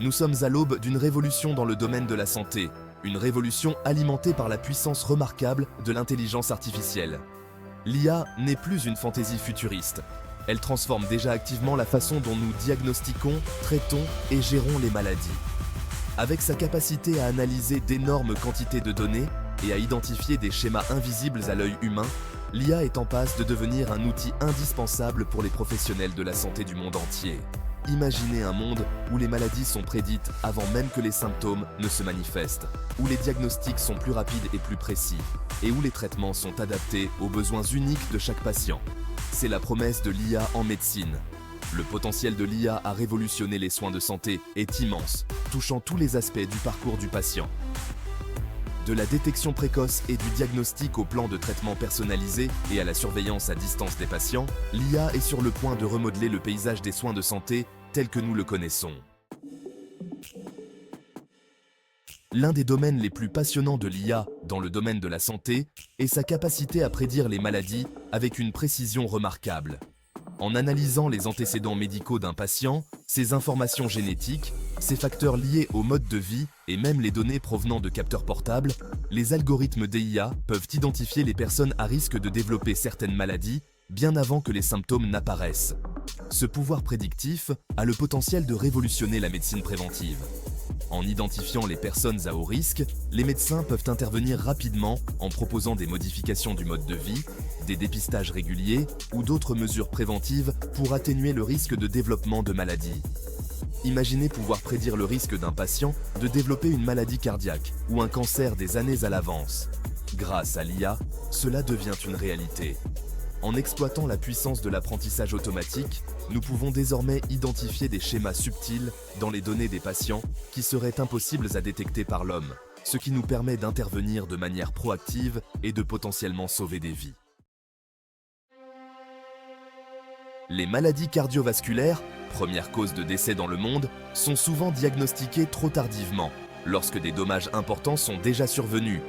Nous sommes à l'aube d'une révolution dans le domaine de la santé, une révolution alimentée par la puissance remarquable de l'intelligence artificielle. L'IA n'est plus une fantaisie futuriste. Elle transforme déjà activement la façon dont nous diagnostiquons, traitons et gérons les maladies. Avec sa capacité à analyser d'énormes quantités de données et à identifier des schémas invisibles à l'œil humain, l'IA est en passe de devenir un outil indispensable pour les professionnels de la santé du monde entier. Imaginez un monde où les maladies sont prédites avant même que les symptômes ne se manifestent, où les diagnostics sont plus rapides et plus précis, et où les traitements sont adaptés aux besoins uniques de chaque patient. C'est la promesse de l'IA en médecine. Le potentiel de l'IA à révolutionner les soins de santé est immense, touchant tous les aspects du parcours du patient. De la détection précoce et du diagnostic au plan de traitement personnalisé et à la surveillance à distance des patients, l'IA est sur le point de remodeler le paysage des soins de santé tel que nous le connaissons. L'un des domaines les plus passionnants de l'IA dans le domaine de la santé est sa capacité à prédire les maladies avec une précision remarquable. En analysant les antécédents médicaux d'un patient, ses informations génétiques, ses facteurs liés au mode de vie et même les données provenant de capteurs portables, les algorithmes d'IA peuvent identifier les personnes à risque de développer certaines maladies bien avant que les symptômes n'apparaissent. Ce pouvoir prédictif a le potentiel de révolutionner la médecine préventive. En identifiant les personnes à haut risque, les médecins peuvent intervenir rapidement en proposant des modifications du mode de vie, des dépistages réguliers ou d'autres mesures préventives pour atténuer le risque de développement de maladies. Imaginez pouvoir prédire le risque d'un patient de développer une maladie cardiaque ou un cancer des années à l'avance. Grâce à l'IA, cela devient une réalité. En exploitant la puissance de l'apprentissage automatique, nous pouvons désormais identifier des schémas subtils dans les données des patients qui seraient impossibles à détecter par l'homme, ce qui nous permet d'intervenir de manière proactive et de potentiellement sauver des vies. Les maladies cardiovasculaires, première cause de décès dans le monde, sont souvent diagnostiquées trop tardivement, lorsque des dommages importants sont déjà survenus.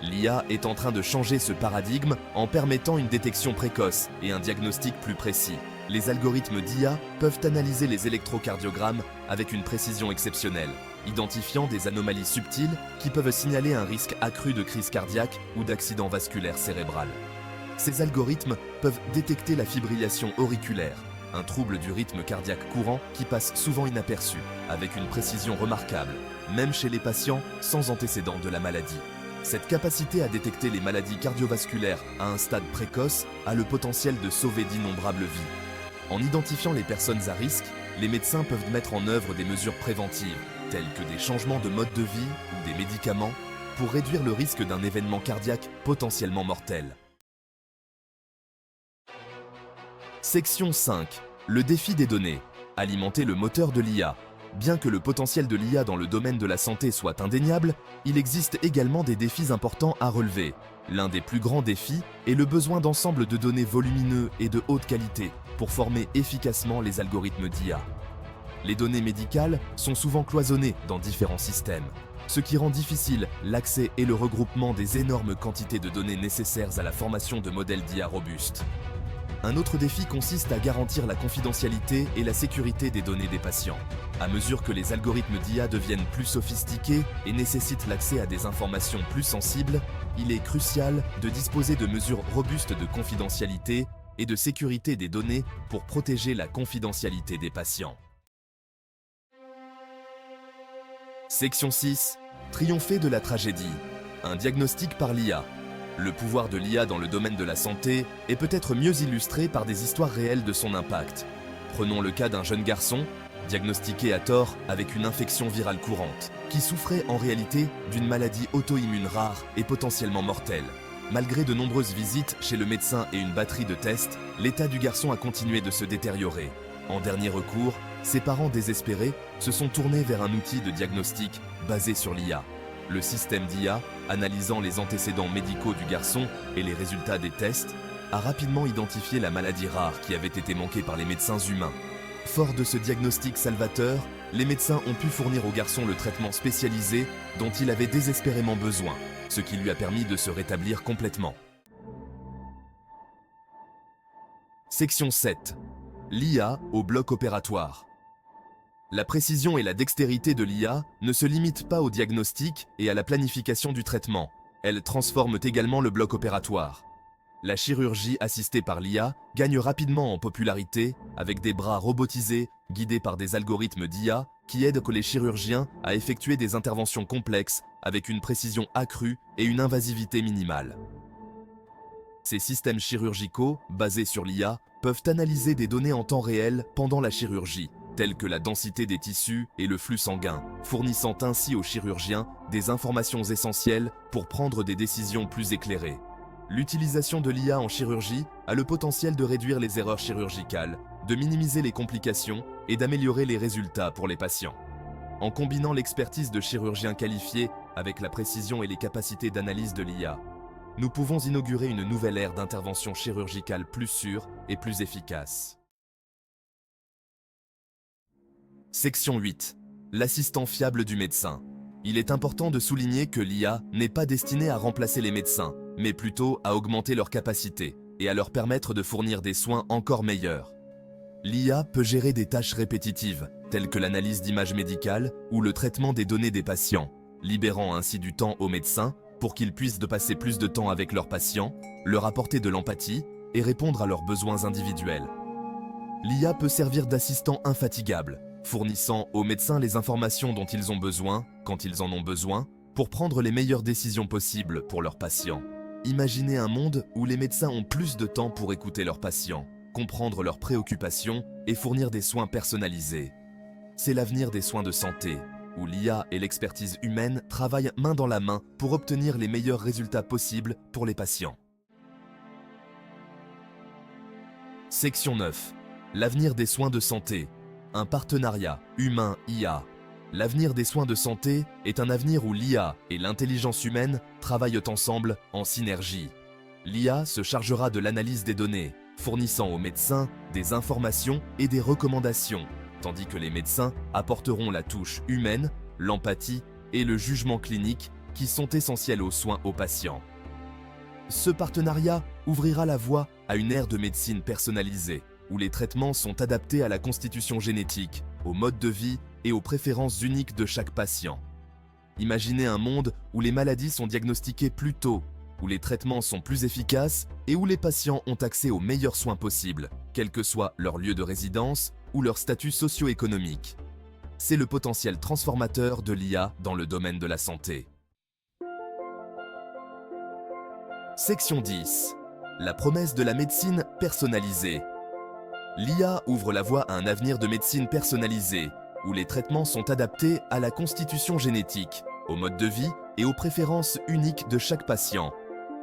L'IA est en train de changer ce paradigme en permettant une détection précoce et un diagnostic plus précis. Les algorithmes d'IA peuvent analyser les électrocardiogrammes avec une précision exceptionnelle, identifiant des anomalies subtiles qui peuvent signaler un risque accru de crise cardiaque ou d'accident vasculaire cérébral. Ces algorithmes peuvent détecter la fibrillation auriculaire, un trouble du rythme cardiaque courant qui passe souvent inaperçu, avec une précision remarquable, même chez les patients sans antécédent de la maladie. Cette capacité à détecter les maladies cardiovasculaires à un stade précoce a le potentiel de sauver d'innombrables vies. En identifiant les personnes à risque, les médecins peuvent mettre en œuvre des mesures préventives, telles que des changements de mode de vie ou des médicaments, pour réduire le risque d'un événement cardiaque potentiellement mortel. Section 5. Le défi des données. Alimenter le moteur de l'IA. Bien que le potentiel de l'IA dans le domaine de la santé soit indéniable, il existe également des défis importants à relever. L'un des plus grands défis est le besoin d'ensembles de données volumineux et de haute qualité pour former efficacement les algorithmes d'IA. Les données médicales sont souvent cloisonnées dans différents systèmes, ce qui rend difficile l'accès et le regroupement des énormes quantités de données nécessaires à la formation de modèles d'IA robustes. Un autre défi consiste à garantir la confidentialité et la sécurité des données des patients. À mesure que les algorithmes d'IA deviennent plus sophistiqués et nécessitent l'accès à des informations plus sensibles, il est crucial de disposer de mesures robustes de confidentialité et de sécurité des données pour protéger la confidentialité des patients. Section 6. Triompher de la tragédie. Un diagnostic par l'IA. Le pouvoir de l'IA dans le domaine de la santé est peut-être mieux illustré par des histoires réelles de son impact. Prenons le cas d'un jeune garçon, diagnostiqué à tort avec une infection virale courante, qui souffrait en réalité d'une maladie auto-immune rare et potentiellement mortelle. Malgré de nombreuses visites chez le médecin et une batterie de tests, l'état du garçon a continué de se détériorer. En dernier recours, ses parents désespérés se sont tournés vers un outil de diagnostic basé sur l'IA. Le système d'IA, analysant les antécédents médicaux du garçon et les résultats des tests, a rapidement identifié la maladie rare qui avait été manquée par les médecins humains. Fort de ce diagnostic salvateur, les médecins ont pu fournir au garçon le traitement spécialisé dont il avait désespérément besoin, ce qui lui a permis de se rétablir complètement. Section 7. L'IA au bloc opératoire. La précision et la dextérité de l'IA ne se limitent pas au diagnostic et à la planification du traitement. Elles transforment également le bloc opératoire. La chirurgie assistée par l'IA gagne rapidement en popularité avec des bras robotisés guidés par des algorithmes d'IA qui aident les chirurgiens à effectuer des interventions complexes avec une précision accrue et une invasivité minimale. Ces systèmes chirurgicaux, basés sur l'IA, peuvent analyser des données en temps réel pendant la chirurgie, telles que la densité des tissus et le flux sanguin, fournissant ainsi aux chirurgiens des informations essentielles pour prendre des décisions plus éclairées. L'utilisation de l'IA en chirurgie a le potentiel de réduire les erreurs chirurgicales, de minimiser les complications et d'améliorer les résultats pour les patients. En combinant l'expertise de chirurgiens qualifiés avec la précision et les capacités d'analyse de l'IA, nous pouvons inaugurer une nouvelle ère d'intervention chirurgicale plus sûre et plus efficace. Section 8. L'assistant fiable du médecin. Il est important de souligner que l'IA n'est pas destinée à remplacer les médecins, mais plutôt à augmenter leurs capacités et à leur permettre de fournir des soins encore meilleurs. L'IA peut gérer des tâches répétitives, telles que l'analyse d'images médicales ou le traitement des données des patients, libérant ainsi du temps aux médecins pour qu'ils puissent passer plus de temps avec leurs patients, leur apporter de l'empathie et répondre à leurs besoins individuels. L'IA peut servir d'assistant infatigable, fournissant aux médecins les informations dont ils ont besoin, quand ils en ont besoin, pour prendre les meilleures décisions possibles pour leurs patients. Imaginez un monde où les médecins ont plus de temps pour écouter leurs patients, comprendre leurs préoccupations et fournir des soins personnalisés. C'est l'avenir des soins de santé, où l'IA et l'expertise humaine travaillent main dans la main pour obtenir les meilleurs résultats possibles pour les patients. Section 9. L'avenir des soins de santé. Un partenariat humain-IA. L'avenir des soins de santé est un avenir où l'IA et l'intelligence humaine travaillent ensemble en synergie. L'IA se chargera de l'analyse des données, fournissant aux médecins des informations et des recommandations, tandis que les médecins apporteront la touche humaine, l'empathie et le jugement clinique qui sont essentiels aux soins aux patients. Ce partenariat ouvrira la voie à une ère de médecine personnalisée, où les traitements sont adaptés à la constitution génétique, au mode de vie et aux préférences uniques de chaque patient. Imaginez un monde où les maladies sont diagnostiquées plus tôt, où les traitements sont plus efficaces et où les patients ont accès aux meilleurs soins possibles, quel que soit leur lieu de résidence ou leur statut socio-économique. C'est le potentiel transformateur de l'IA dans le domaine de la santé. Section 10. La promesse de la médecine personnalisée. L'IA ouvre la voie à un avenir de médecine personnalisée, où les traitements sont adaptés à la constitution génétique, au mode de vie et aux préférences uniques de chaque patient.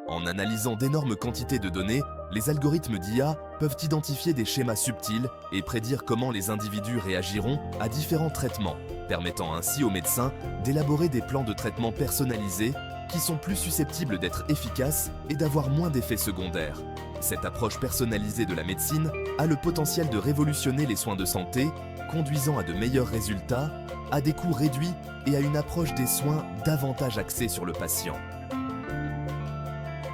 En analysant d'énormes quantités de données, les algorithmes d'IA peuvent identifier des schémas subtils et prédire comment les individus réagiront à différents traitements, permettant ainsi aux médecins d'élaborer des plans de traitement personnalisés qui sont plus susceptibles d'être efficaces et d'avoir moins d'effets secondaires. Cette approche personnalisée de la médecine a le potentiel de révolutionner les soins de santé, conduisant à de meilleurs résultats, à des coûts réduits et à une approche des soins davantage axée sur le patient.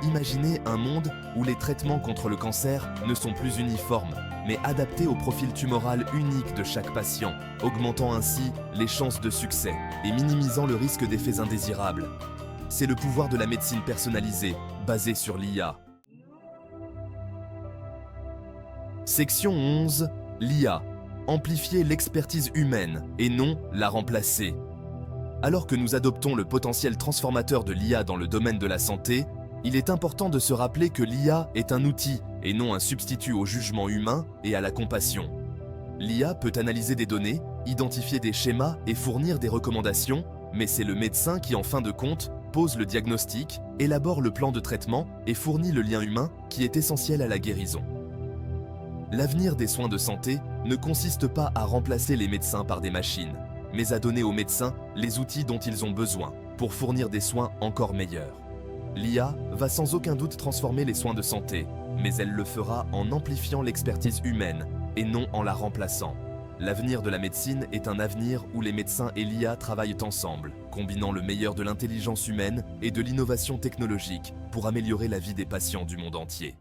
Imaginez un monde où les traitements contre le cancer ne sont plus uniformes, mais adaptés au profil tumoral unique de chaque patient, augmentant ainsi les chances de succès et minimisant le risque d'effets indésirables. C'est le pouvoir de la médecine personnalisée, basée sur l'IA. Section 11. L'IA. Amplifier l'expertise humaine et non la remplacer. Alors que nous adoptons le potentiel transformateur de l'IA dans le domaine de la santé, il est important de se rappeler que l'IA est un outil et non un substitut au jugement humain et à la compassion. L'IA peut analyser des données, identifier des schémas et fournir des recommandations, mais c'est le médecin qui, en fin de compte, pose le diagnostic, élabore le plan de traitement et fournit le lien humain qui est essentiel à la guérison. L'avenir des soins de santé ne consiste pas à remplacer les médecins par des machines, mais à donner aux médecins les outils dont ils ont besoin pour fournir des soins encore meilleurs. L'IA va sans aucun doute transformer les soins de santé, mais elle le fera en amplifiant l'expertise humaine et non en la remplaçant. L'avenir de la médecine est un avenir où les médecins et l'IA travaillent ensemble, combinant le meilleur de l'intelligence humaine et de l'innovation technologique pour améliorer la vie des patients du monde entier.